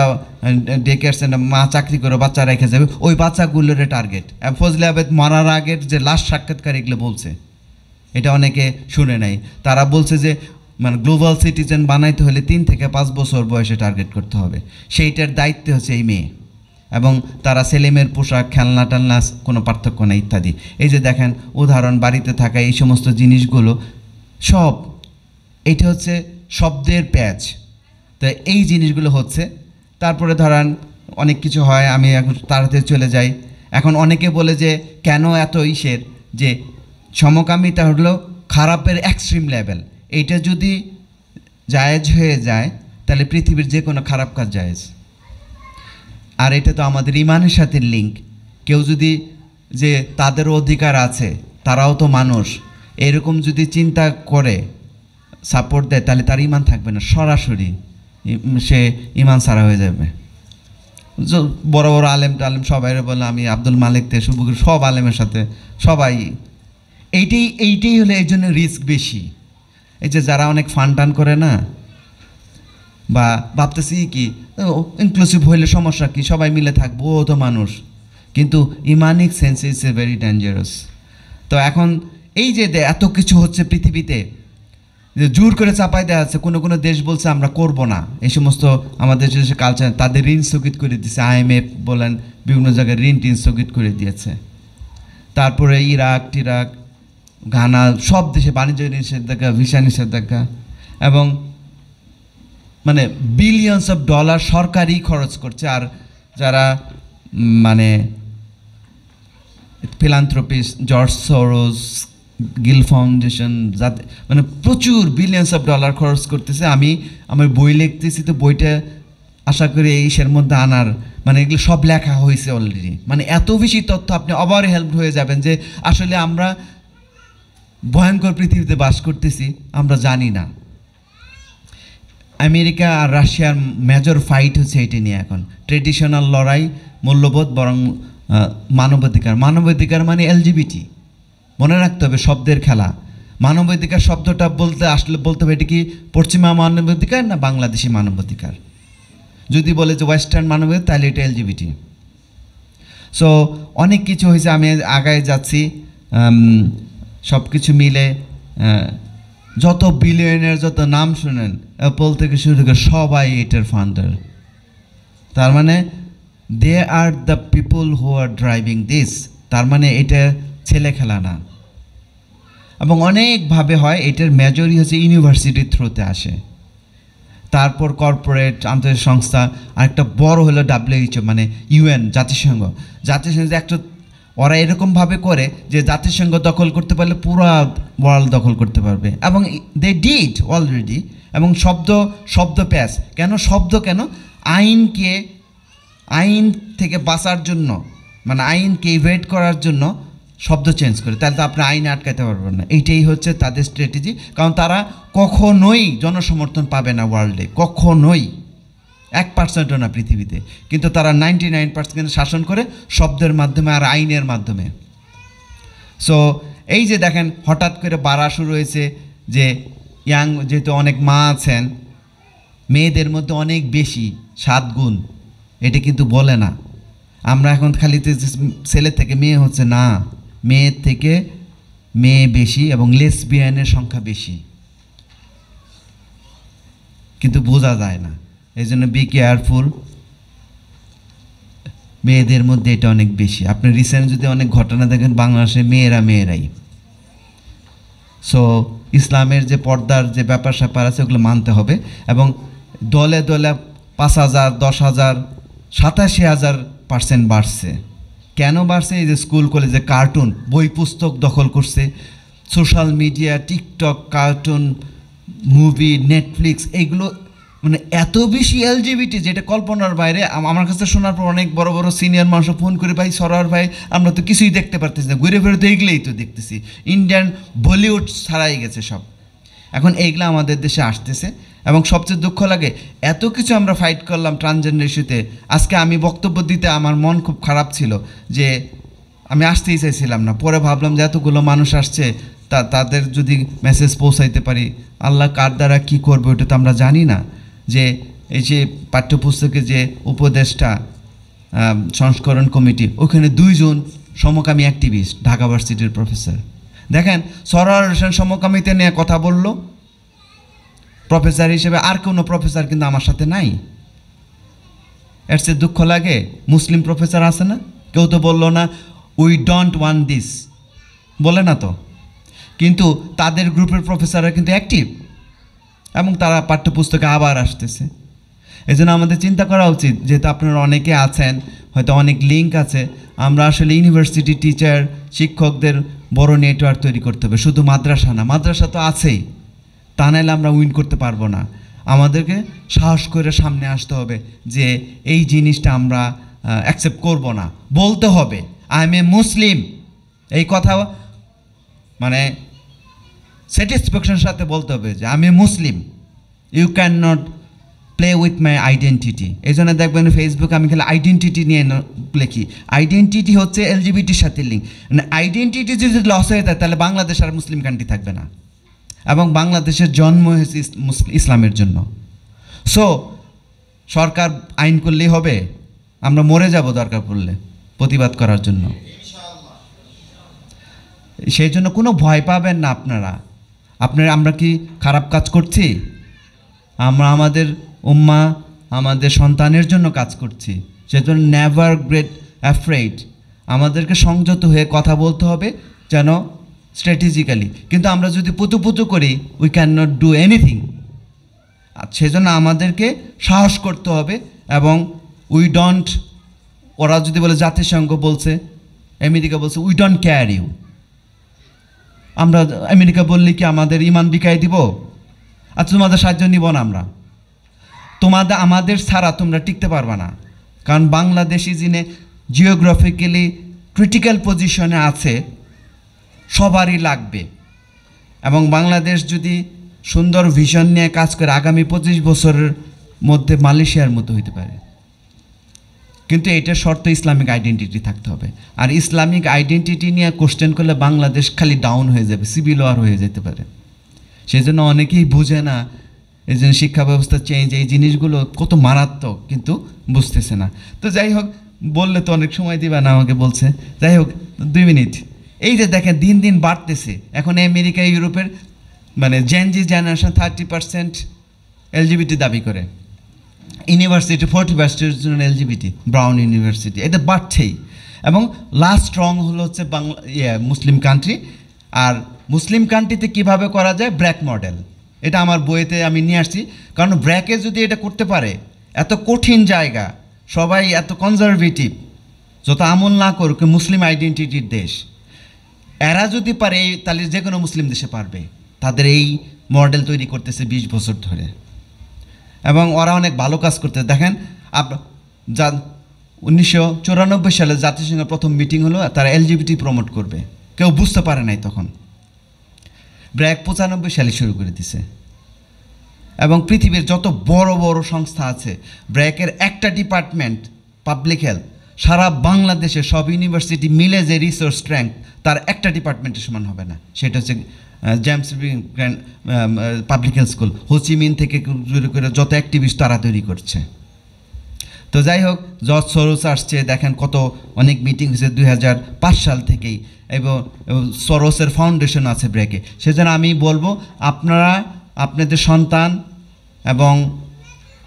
ডে কেয়ার সেন্টার মা চাকরি করে বাচ্চা রেখে যাবে, ওই বাচ্চাগুলোর টার্গেট। ফজলে আবেদ মরার আগের যে লাস্ট সাক্ষাৎকার এগুলো বলছে, এটা অনেকে শুনে নাই, তারা বলছে যে মানে গ্লোবাল সিটিজেন বানাইতে হলে 3 থেকে 5 বছর বয়সে টার্গেট করতে হবে, সেইটার দায়িত্ব হচ্ছে এই মেয়ে। এবং তারা ছেলেমেয়ের পোশাক খেলনা টালনা কোনো পার্থক্য নেই ইত্যাদি। এই যে দেখেন উদাহরণ, বাড়িতে থাকা এই সমস্ত জিনিসগুলো সব, এটা হচ্ছে শব্দের প্যাচ। তো এই জিনিসগুলো হচ্ছে। তারপরে ধরেন অনেক কিছু হয়, আমি এখন তাড়াতাড়ি চলে যাই। এখন অনেকে বলে যে কেন এত ইসের, যে সমকামিতা হলো খারাপের এক্সট্রিম লেভেল, এইটা যদি জায়েজ হয়ে যায় তাহলে পৃথিবীর যে কোনো খারাপ কাজ জায়েজ। আর এটা তো আমাদের ইমানের সাথে লিঙ্ক। কেউ যদি যে তাদের অধিকার আছে, তারাও তো মানুষ, এরকম যদি চিন্তা করে সাপোর্ট দেয়, তাহলে তার ইমান থাকবে না, সরাসরি সে ইমান ছাড়া হয়ে যাবে। বড় বড় আলেম টালেম সবাই বলে, আমি আব্দুল মালিক থেকে শুরু করে সব আলেমের সাথে সবাই এইটাই হলে এই জন্য রিস্ক বেশি। এই যে যারা অনেক ফান টান করে না, বা ভাবতেছি কি ইনক্লুসিভ হইলে সমস্যা কি, সবাই মিলে থাকবো, ও তো মানুষ, কিন্তু ইমানিক sense is a very dangerous. তো এখন এই যে এত কিছু হচ্ছে পৃথিবীতে, যে জোর করে চাপাই দেওয়া আছে, কোনো কোনো দেশ বলছে আমরা করব না এই সমস্ত, আমাদের যে কালচার, তাদের ঋণ স্থগিত করে দিয়েছে, IMF বলেন বিভিন্ন জায়গায় ঋণ টিন স্থগিত করে দিয়েছে। তারপরে ইরাক টিরাক ঘানা সব দেশে বাণিজ্য নিষেধাজ্ঞা, ভিসা নিষেধাজ্ঞা, এবং মানে বিলিয়নস অফ ডলার সরকারই খরচ করছে। আর যারা মানে philanthropist, George Saroj, Gill foundation, যাতে মানে প্রচুর বিলিয়নস অফ ডলার খরচ করতেছে। আমি আমার বই লিখতেছি, তো বইটা আশা করি এই ইসের মধ্যে আনার, মানে এগুলো সব লেখা হয়েছে অলরেডি। মানে এত বেশি তথ্য, আপনি ওভার হেল্প হয়ে যাবেন যে আসলে আমরা ভয়ঙ্কর পৃথিবীতে বাস করতেছি, আমরা জানি না। আমেরিকা আর রাশিয়ার মেজর ফাইট হচ্ছে এটা নিয়ে এখন, ট্রেডিশনাল লড়াই, মূল্যবোধ বরং মানবাধিকার। মানবাধিকার মানে এলজিবিটি, মনে রাখতে হবে, শব্দের খেলা। মানবাধিকার শব্দটা বলতে আসলে বলতে হবে এটা কি পশ্চিমা মানবাধিকার না বাংলাদেশি মানবাধিকার। যদি বলে যে ওয়েস্টার্ন মানবাধিকার, তাহলে এটা এলজিবিটি। সো অনেক কিছু হয়েছে, আমি আগায় যাচ্ছি। সব কিছু মিলে যত বিলিয়নের যত নাম শুনেন, অ্যাপল থেকে শুরু করে সবাই এটার ফান্ডার। তার মানে they are the people who are driving this. তার মানে এটা ছেলে খেলা না। এবং অনেকভাবে হয়, এটার মেজরই হচ্ছে ইউনিভার্সিটির থ্রুতে আসে, তারপর কর্পোরেট, আন্তর্জাতিক সংস্থা, আর একটা বড় হলো WHO মানে UN, জাতিসংঘ। জাতিসংঘ একটা ওরা এরকমভাবে করে যে জাতিসংঘ দখল করতে পারলে পুরো ওয়ার্ল্ড দখল করতে পারবে, এবং দে ডিড অলরেডি। এবং শব্দ প্যাচ কেন, শব্দ কেন, আইন থেকে বাঁচার জন্য, মানে আইনকে ইভেড করার জন্য শব্দ চেঞ্জ করে, তাহলে তো আপনি আইনে আটকাতে পারবেন না। এইটাই হচ্ছে তাদের স্ট্র্যাটেজি, কারণ তারা কখনোই জনসমর্থন পাবে না ওয়ার্ল্ডে, কখনোই 1%ও না পৃথিবীতে, কিন্তু তারা 99% শাসন করে শব্দের মাধ্যমে আর আইনের মাধ্যমে। সো এই যে দেখেন হঠাৎ করে বাড়া শুরু হয়েছে, যে ইয়াং, যেহেতু অনেক মা আছেন, মেয়েদের মধ্যে অনেক বেশি 7 গুণ, এটা কিন্তু বলে না। আমরা এখন খালি ছেলে থেকে মেয়ে হচ্ছে না, মেয়ের থেকে মেয়ে বেশি, এবং লেসবিয়ানের সংখ্যা বেশি, কিন্তু বোঝা যায় না। এই জন্য বি কেয়ারফুল, মেয়েদের মধ্যে এটা অনেক বেশি। আপনি রিসেন্ট যদি অনেক ঘটনা দেখেন, বাংলাদেশে মেয়েরাই। সো ইসলামের যে পর্দার যে ব্যাপার স্যাপার আছে, ওগুলো মানতে হবে। এবং দলে দলে 5,000, 10,000, 87,000% বাড়ছে। কেন বাড়ছে? এই যে স্কুল কলেজে কার্টুন, বই পুস্তক দখল করছে, social media, TikTok, cartoon, movie, Netflix, এইগুলো মানে এত বেশি এলজিবিটি যেটা কল্পনার বাইরে। আমার কাছে শোনার পর অনেক বড় বড় সিনিয়র মানুষ ফোন করে, ভাই সরার ভাই আমরা তো কিছুই দেখতে পারতেছি না, ঘুরে ফিরে তো এগুলোই তো দেখতেছি, ইন্ডিয়ান বলিউড ছাড়াই গেছে সব। এখন এইগুলো আমাদের দেশে আসতেছে এবং সবচেয়ে দুঃখ লাগে এত কিছু আমরা ফাইট করলাম ট্রান্সজেন্ডার ইস্যুতে। আজকে আমি বক্তব্য দিতে আমার মন খুব খারাপ ছিল যে আমি আসতেই চাইছিলাম না, পরে ভাবলাম যে এতগুলো মানুষ আসছে, তাদের যদি মেসেজ পৌঁছাইতে পারি, আল্লাহ কার দ্বারা কী করবে ওটা তো আমরা জানি না। যে এই যে পাঠ্যপুস্তকে যে উপদেষ্টা সংস্করণ কমিটি, ওখানে 2 জন সমকামী অ্যাক্টিভিস্ট, ঢাকা ভার্সিটির প্রফেসর। দেখেন সরোয়ার হোসেন সমকামিতে নিয়ে কথা বলল প্রফেসর হিসেবে, আর কোনো প্রফেসর কিন্তু আমার সাথে নাই। এর চেয়ে দুঃখ লাগে, মুসলিম প্রফেসর আছে না, কেউ তো বললো না উই ডোন্ট ওয়ান্ট দিস, বলে না তো। কিন্তু তাদের গ্রুপের প্রফেসররা কিন্তু অ্যাক্টিভ এবং তারা পাঠ্যপুস্তকে আবার আসতেছে। এই জন্য আমাদের চিন্তা করা উচিত, যেহেতু আপনারা অনেকে আছেন, হয়তো অনেক লিঙ্ক আছে, আমরা আসলে ইউনিভার্সিটি টিচার, শিক্ষকদের বড় নেটওয়ার্ক তৈরি করতে হবে। শুধু মাদ্রাসা না, মাদ্রাসা তো আছেই, তা নাহলে আমরা উইন করতে পারবো না। আমাদেরকে সাহস করে সামনে আসতে হবে যে এই জিনিসটা আমরা অ্যাকসেপ্ট করব না, বলতে হবে আই এম এ মুসলিম। এই কথা মানে স্যাটিসফ্যাকশনের সাথে বলতে হবে যে আমি Muslim, you can not play with my identity. এই জন্য দেখবেন ফেসবুকে আমি খালি আইডেন্টিটি নিয়ে লিখি। আইডেন্টিটি হচ্ছে এলজিবিটির সাথে লিঙ্ক। মানে আইডেন্টিটি যদি লস হয়ে যায় তাহলে বাংলাদেশ আর মুসলিম কান্ট্রি থাকবে না। এবং বাংলাদেশের জন্ম হয়েছে ইসলামের জন্য। সো সরকার আইন করলেই হবে? আমরা মরে যাব দরকার পড়লে প্রতিবাদ করার জন্য। সেই জন্য কোনো ভয় পাবেন না আপনারা। আমরা কি খারাপ কাজ করছি? আমরা আমাদের উম্মা, আমাদের সন্তানের জন্য কাজ করছি। সেজন্য নেভার গেট অ্যাফ্রেড। আমাদেরকে সংযত হয়ে কথা বলতে হবে, যেন স্ট্র্যাটেজিক্যালি। কিন্তু আমরা যদি পুতু করি, we can not do anything. সেজন্য আমাদেরকে সাহস করতে হবে এবং উই ডোন্ট, ওরা যদি বলে জাতিসংঘ বলছে, আমেরিকা বলছে উই ডোন্ট কেয়ার ইউ, আমরা আমেরিকা বললে কি আমাদের ইমান বিকাই দিব? আচ্ছা তোমাদের সাহায্য নিব না আমরা, আমাদের ছাড়া তোমরা টিকতে পারবে না। কারণ বাংলাদেশি যিনি জিওগ্রাফিক্যালি ক্রিটিক্যাল পজিশনে আছে, সবারই লাগবে। এবং বাংলাদেশ যদি সুন্দর ভিশন নিয়ে কাজ করে, আগামী 25 বছরের মধ্যে মালয়েশিয়ার মতো হইতে পারে। কিন্তু এটার শর্ত ইসলামিক আইডেন্টিটি থাকতে হবে। আর ইসলামিক আইডেন্টিটি নিয়ে কোশ্চেন করলে বাংলাদেশ খালি ডাউন হয়ে যাবে, সিভিল ওয়ার হয়ে যেতে পারে। সেই জন্য অনেকেই বুঝে না, এই জন্য শিক্ষা ব্যবস্থা চেঞ্জ, এই জিনিসগুলো কত মারাত্মক, কিন্তু বুঝতেছে না। তো যাই হোক, বললে তো অনেক সময় দিবে না, আমাকে বলছে। যাই হোক 2 মিনিট। এই যে দেখেন দিন দিন বাড়তেছে। এখন আমেরিকা, ইউরোপের মানে জেনজি জেনারেশন 30% এলজিবিটি দাবি করে। ইউনিভার্সিটি 40% এলজিবিটি, ব্রাউন ইউনিভার্সিটি, এটা বাড়ছেই। এবং লাস্ট স্ট্রং হচ্ছে মুসলিম কান্ট্রি। আর মুসলিম কান্ট্রিতে কীভাবে করা যায়? ব্র্যাক মডেল। এটা আমার বইতে আমি নিয়ে আসছি। কারণ ব্র্যাকে যদি এটা করতে পারে, এত কঠিন জায়গা, সবাই এত কনজারভেটিভ, যত আমল না করুক, মুসলিম আইডেন্টিটির দেশ, এরা যদি পারে তাহলে যে কোনো মুসলিম দেশে পারবে। তাদের এই মডেল তৈরি করতেছে 20 বছর ধরে, এবং ওরা অনেক ভালো কাজ করতে। দেখেন 1994 সালে জাতিসংঘের প্রথম মিটিং হলো, তারা এলজিবিটি প্রমোট করবে, কেউ বুঝতে পারে নাই তখন। ব্র্যাক 95 সালে শুরু করে দিছে। এবং পৃথিবীর যত বড় বড় সংস্থা আছে, ব্র্যাকের একটা ডিপার্টমেন্ট পাবলিক হেলথ, সারা বাংলাদেশে সব ইউনিভার্সিটি মিলে যে রিসোর্স স্ট্রেংথ, তার একটা ডিপার্টমেন্টের সমান হবে না। সেটা হচ্ছে James grand public health school. Ho Chi Minh থেকে শুরু করে যত অ্যাক্টিভিস্ট তারা তৈরি করছে। তো যাই হোক, জর্জ সরোস আসছে, দেখেন কত অনেক মিটিং হয়েছে 2005 সাল থেকেই, এবং সরোসের ফাউন্ডেশন আছে ব্র্যাকে। সেজন্য আমি বলবো আপনারা আপনাদের সন্তান এবং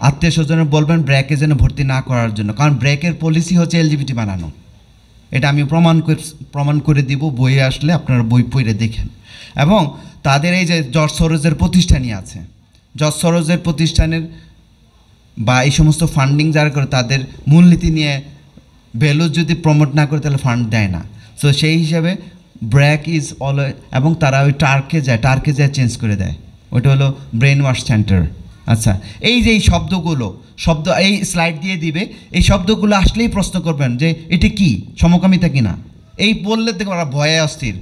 আত্মীয় স্বজনের বলবেন ব্র্যাকে যেন ভর্তি না করার জন্য। কারণ ব্র্যাকের পলিসি হচ্ছে এলজিবিটি বানানো। এটা আমি প্রমাণ করে দিব, বইয়ে আসলে আপনারা বই পড়ে দেখেন। এবং তাদের এই যে জর্জ সরোজের প্রতিষ্ঠানই আছে, জর্জ সরোজের প্রতিষ্ঠানের বা এই সমস্ত ফান্ডিং যারা করে, তাদের মূলনীতি নিয়ে ভ্যালু যদি প্রমোট না করে তাহলে ফান্ড দেয় না। সো সেই হিসাবে ব্র্যাক ইজ অলওয়েজ, এবং তারা ওই টার্কে যায় চেঞ্জ করে দেয়, ওইটা হলো ব্রেন ওয়াশ সেন্টার। আচ্ছা, এই যে এই শব্দগুলো এই স্লাইড দিয়ে দিবে, এই শব্দগুলো আসলেই প্রশ্ন করবেন যে এটা কি, সমকামিতা কিনা। এই বললে দেখো ওরা ভয়ে অস্থির,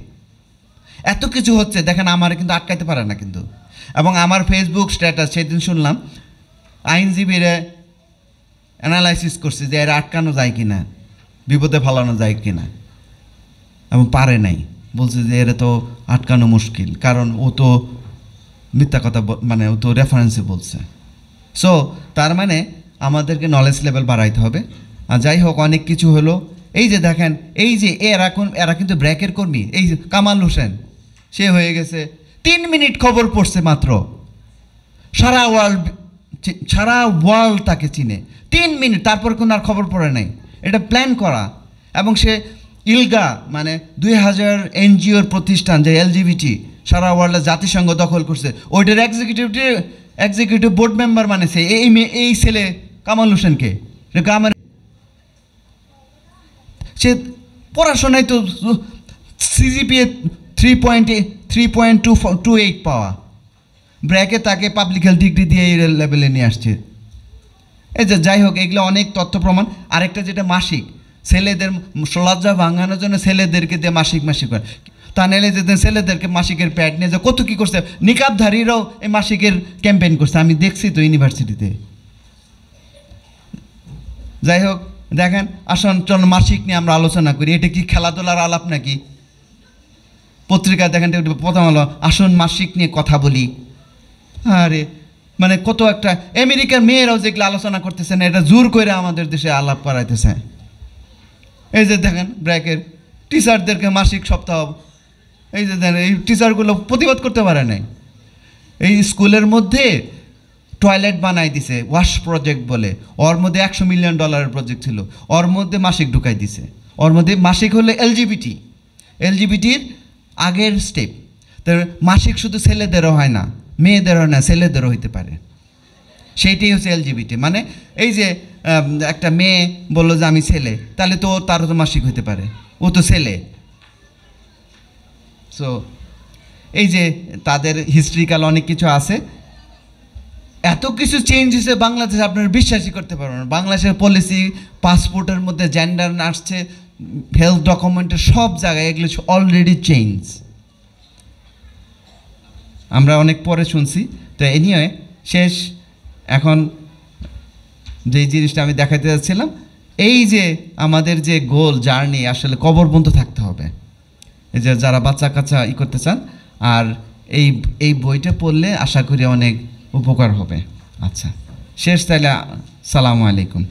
এত কিছু হচ্ছে দেখেন, আমার কিন্তু আটকাইতে পারে না কিন্তু। এবং আমার ফেসবুক স্ট্যাটাস সেদিন শুনলাম আইনজীবীরা অ্যানালাইসিস করছে যে এরা আটকানো যায় কিনা, বিপদে ফেলানো যায় কিনা, এবং পারে নাই, বলছে যে এরা তো আটকানো মুশকিল, কারণ ও তো মিথ্যা কথা, মানে ও তো রেফারেন্সে বলছে। সো তার মানে আমাদেরকে নলেজ লেভেল বাড়াইতে হবে। আর যাই হোক, অনেক কিছু হলো। এই যে দেখেন, এই যে এরা কিন্তু ব্র্যাকের কর্মী। এই যে কামাল হোসেন, সে হয়ে গেছে 3 মিনিট খবর পড়ছে মাত্র, সারা ওয়ার্ল্ড তাকে চিনে 3 মিনিট, তারপর কোনো আর খবর পড়ে নাই। এটা প্ল্যান করা। এবং সে ইলগা মানে 2000 এনজিওর প্রতিষ্ঠান, যে LGBT সারা ওয়ার্ল্ডে জাতিসংঘ দখল করছে, ওইটার এক্সিকিউটিভ বোর্ড মেম্বার মানেছে এই ছেলে কামাল হোসেনকে। গ্রামের সে পড়াশোনায় তো CGPA 3.28 পাওয়া, ব্র্যাকে তাকে পাবলিক হেলথ ডিগ্রি দিয়ে এই লেভেলে নিয়ে আসছে। এই যে যাই হোক, এগুলো অনেক তথ্য প্রমাণ। আরেকটা যেটা মাসিক, ছেলেদের লজ্জা ভাঙানোর জন্য ছেলেদেরকে দিয়ে মাসিক করে, তা নাহলে যে ছেলেদেরকে মাসিকের প্যাড নিয়ে যে কত কী করছে, নিকাবধারীরাও এই মাসিকের ক্যাম্পেইন করছে, আমি দেখছি তো ইউনিভার্সিটিতে। যাই হোক, দেখেন, আসুন চল মাসিক নিয়ে আমরা আলোচনা করি। এটা কি খেলাধুলার আলাপ নাকি? পত্রিকা দেখেন, প্রথম আলো, আসুন মাসিক নিয়ে কথা বলি। আরে মানে কত একটা, আমেরিকার মেয়েরাও যেগুলো আলোচনা করতেছে না, এটা জোর করে আমাদের দেশে আলাপ করাইতেছে। এই যে দেখেন, ব্র্যাকের টিচারদেরকে মাসিক সপ্তাহ, এই যে দেখেন, এই টিচারগুলো প্রতিবাদ করতে পারে নাই। এই স্কুলের মধ্যে টয়লেট বানাই দিছে, ওয়াশ প্রজেক্ট বলে, ওর মধ্যে $100 মিলিয়ন প্রজেক্ট ছিল, ওর মধ্যে মাসিক ঢুকাই দিছে। ওর মধ্যে মাসিক হলে এলজিবিটির আগের স্টেপ। তো মাসিক শুধু ছেলেদেরও হয় না, মেয়েদেরও হয় না, ছেলেদেরও হইতে পারে। সেইটাই হচ্ছে এলজিবিটি। মানে এই যে একটা মেয়ে বললো যে আমি ছেলে, তাহলে তো তারও তো মাসিক হইতে পারে, ও তো ছেলে। সো এই যে তাদের হিস্ট্রিক্যাল অনেক কিছু আছে। এত কিছু চেঞ্জ হয়েছে বাংলাদেশে, আপনারা বিশ্বাসই করতে পারবেন না। বাংলাদেশের পলিসি, পাসপোর্টের মধ্যে জেন্ডার আসছে, হেলথ ডকুমেন্টের সব জায়গায় এগুলো অলরেডি চেঞ্জ। আমরা অনেক পরে শুনছি। তো এ নিয়ে শেষ, এখন যেই জিনিসটা আমি দেখাতে যাচ্ছিলাম, এই যে আমাদের যে গোল জার্নি, আসলে কবর পর্যন্ত থাকতে হবে। এই যে যারা বাচ্চা কাচ্চা করতে চান, আর এই বইটা পড়লে আশা করি অনেক উপকার হবে। আচ্ছা, শেষ তাহলে, সালামু আলাইকুম।